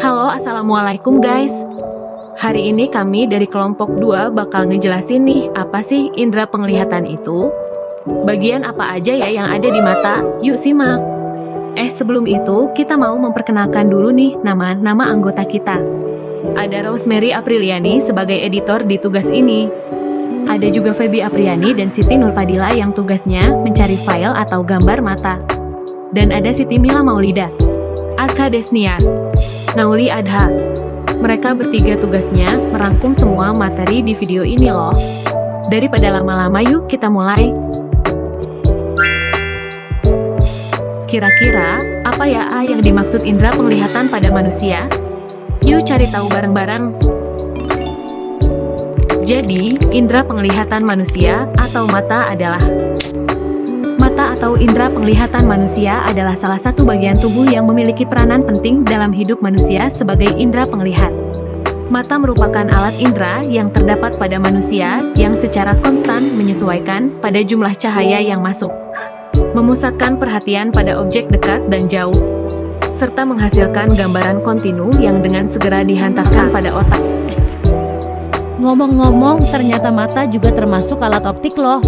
Halo, assalamualaikum guys. Hari ini kami dari kelompok 2 bakal ngejelasin nih apa sih indera penglihatan itu. Bagian apa aja ya yang ada di mata? Yuk simak. Sebelum itu kita mau memperkenalkan dulu nih nama anggota kita. Ada Rosemary Apriliani sebagai editor di tugas ini. Ada juga Feby Apriani dan Siti Nurpadila yang tugasnya mencari file atau gambar mata. Dan ada Siti Mila Maulida, Azka Desniar, Nauli Adha. Mereka bertiga tugasnya merangkum semua materi di video ini loh. Daripada lama-lama yuk kita mulai. Kira-kira apa ya yang dimaksud indera penglihatan pada manusia? Yuk cari tahu bareng-bareng. Jadi, indera penglihatan manusia atau mata adalah atau indera penglihatan manusia adalah salah satu bagian tubuh yang memiliki peranan penting dalam hidup manusia sebagai indera penglihat. Mata merupakan alat indera yang terdapat pada manusia yang secara konstan menyesuaikan pada jumlah cahaya yang masuk, memusatkan perhatian pada objek dekat dan jauh, serta menghasilkan gambaran kontinu yang dengan segera dihantarkan pada otak. Ngomong-ngomong, ternyata mata juga termasuk alat optik loh.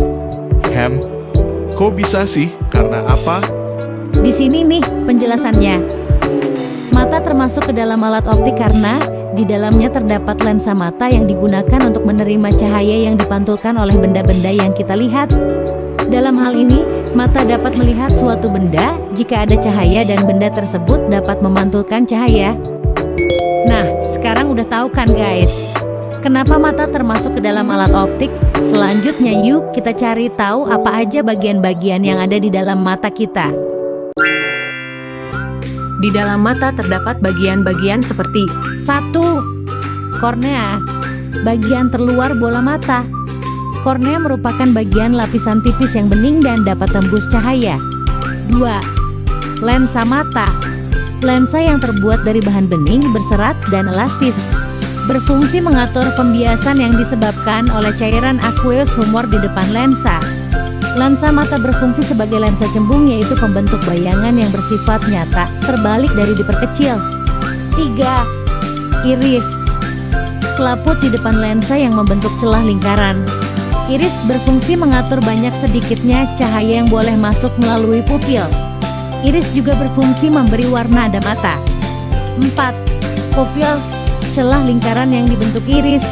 Kok bisa sih? Karena apa? Di sini nih penjelasannya. Mata termasuk ke dalam alat optik karena di dalamnya terdapat lensa mata yang digunakan untuk menerima cahaya yang dipantulkan oleh benda-benda yang kita lihat. Dalam hal ini, mata dapat melihat suatu benda jika ada cahaya dan benda tersebut dapat memantulkan cahaya. Nah, sekarang udah tahu kan guys? Kenapa mata termasuk ke dalam alat optik? Selanjutnya yuk kita cari tahu apa aja bagian-bagian yang ada di dalam mata kita. Di dalam mata terdapat bagian-bagian seperti 1. Kornea, bagian terluar bola mata. Kornea merupakan bagian lapisan tipis yang bening dan dapat tembus cahaya. 2. Lensa mata, lensa yang terbuat dari bahan bening, berserat, dan elastis. Berfungsi mengatur pembiasan yang disebabkan oleh cairan aqueous humor di depan lensa. Lensa mata berfungsi sebagai lensa cembung, yaitu pembentuk bayangan yang bersifat nyata, terbalik dari diperkecil. 3. Iris, selaput di depan lensa yang membentuk celah lingkaran. Iris berfungsi mengatur banyak sedikitnya cahaya yang boleh masuk melalui pupil. Iris juga berfungsi memberi warna pada mata. 4. Pupil, celah lingkaran yang dibentuk iris.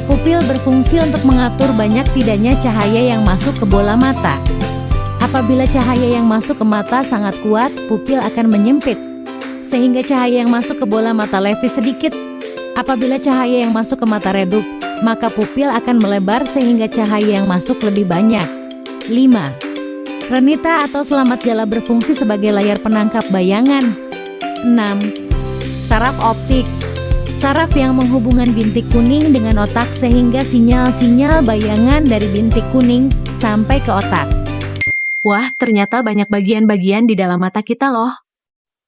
Pupil berfungsi untuk mengatur banyak tidaknya cahaya yang masuk ke bola mata. Apabila cahaya yang masuk ke mata sangat kuat, pupil akan menyempit, sehingga cahaya yang masuk ke bola mata levis sedikit. Apabila cahaya yang masuk ke mata redup, maka pupil akan melebar sehingga cahaya yang masuk lebih banyak. 5. Renita atau selamat jala berfungsi sebagai layar penangkap bayangan. 6. Saraf optik, saraf yang menghubungkan bintik kuning dengan otak sehingga sinyal-sinyal bayangan dari bintik kuning sampai ke otak. Wah, ternyata banyak bagian-bagian di dalam mata kita loh,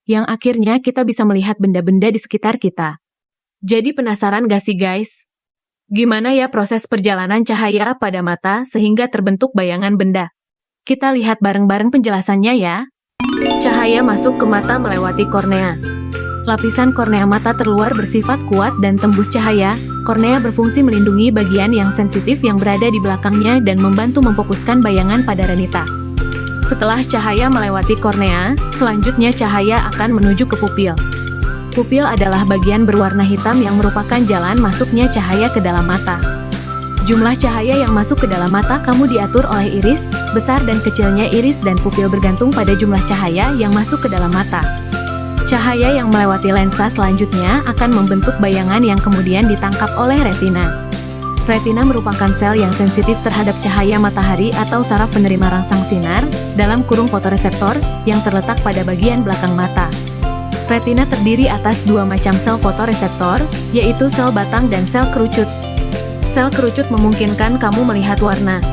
yang akhirnya kita bisa melihat benda-benda di sekitar kita. Jadi penasaran gak sih guys? Gimana ya proses perjalanan cahaya pada mata sehingga terbentuk bayangan benda? Kita lihat bareng-bareng penjelasannya ya. Cahaya masuk ke mata melewati kornea. Lapisan kornea mata terluar bersifat kuat dan tembus cahaya. Kornea berfungsi melindungi bagian yang sensitif yang berada di belakangnya dan membantu memfokuskan bayangan pada renita. Setelah cahaya melewati kornea, selanjutnya cahaya akan menuju ke pupil. Pupil adalah bagian berwarna hitam yang merupakan jalan masuknya cahaya ke dalam mata. Jumlah cahaya yang masuk ke dalam mata kamu diatur oleh iris. Besar dan kecilnya iris dan pupil bergantung pada jumlah cahaya yang masuk ke dalam mata. Cahaya yang melewati lensa selanjutnya akan membentuk bayangan yang kemudian ditangkap oleh retina. Retina merupakan sel yang sensitif terhadap cahaya matahari atau saraf penerima rangsang sinar, dalam kurung fotoreseptor, yang terletak pada bagian belakang mata. Retina terdiri atas dua macam sel fotoreseptor, yaitu sel batang dan sel kerucut. Sel kerucut memungkinkan kamu melihat warna.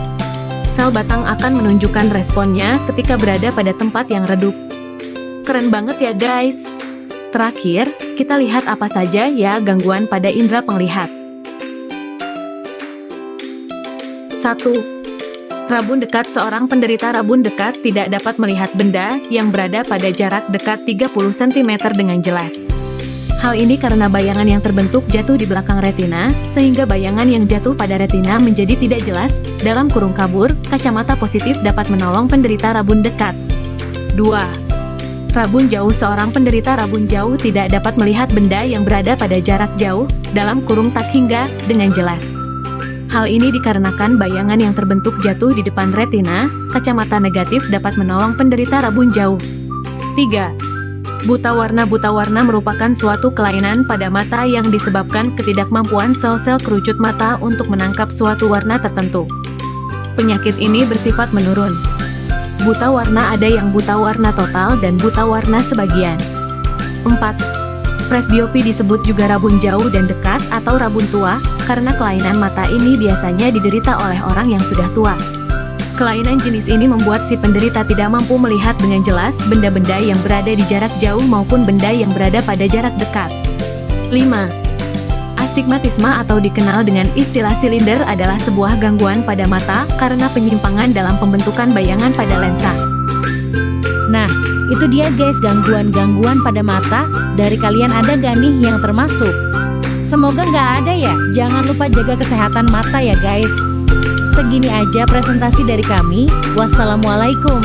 Sel batang akan menunjukkan responnya ketika berada pada tempat yang redup. Keren banget ya guys. Terakhir, kita lihat apa saja ya gangguan pada indera penglihat. 1. Rabun dekat. Seorang penderita rabun dekat tidak dapat melihat benda yang berada pada jarak dekat 30 cm dengan jelas. Hal ini karena bayangan yang terbentuk jatuh di belakang retina, sehingga bayangan yang jatuh pada retina menjadi tidak jelas. Dalam kurung kabur, kacamata positif dapat menolong penderita rabun dekat. 2. Rabun jauh. Seorang penderita rabun jauh tidak dapat melihat benda yang berada pada jarak jauh, dalam kurung tak hingga, dengan jelas. Hal ini dikarenakan bayangan yang terbentuk jatuh di depan retina. Kacamata negatif dapat menolong penderita rabun jauh. 3. Buta warna. Buta warna merupakan suatu kelainan pada mata yang disebabkan ketidakmampuan sel-sel kerucut mata untuk menangkap suatu warna tertentu. Penyakit ini bersifat menurun. Buta warna ada yang buta warna total dan buta warna sebagian. 4. Presbiopi disebut juga rabun jauh dan dekat atau rabun tua, karena kelainan mata ini biasanya diderita oleh orang yang sudah tua. Kelainan jenis ini membuat si penderita tidak mampu melihat dengan jelas benda-benda yang berada di jarak jauh maupun benda yang berada pada jarak dekat. 5. Astigmatisme atau dikenal dengan istilah silinder adalah sebuah gangguan pada mata karena penyimpangan dalam pembentukan bayangan pada lensa. Nah, itu dia guys gangguan-gangguan pada mata. Dari kalian ada gak nih yang termasuk? Semoga nggak ada ya. Jangan lupa jaga kesehatan mata ya guys. Segini aja presentasi dari kami. Wassalamualaikum.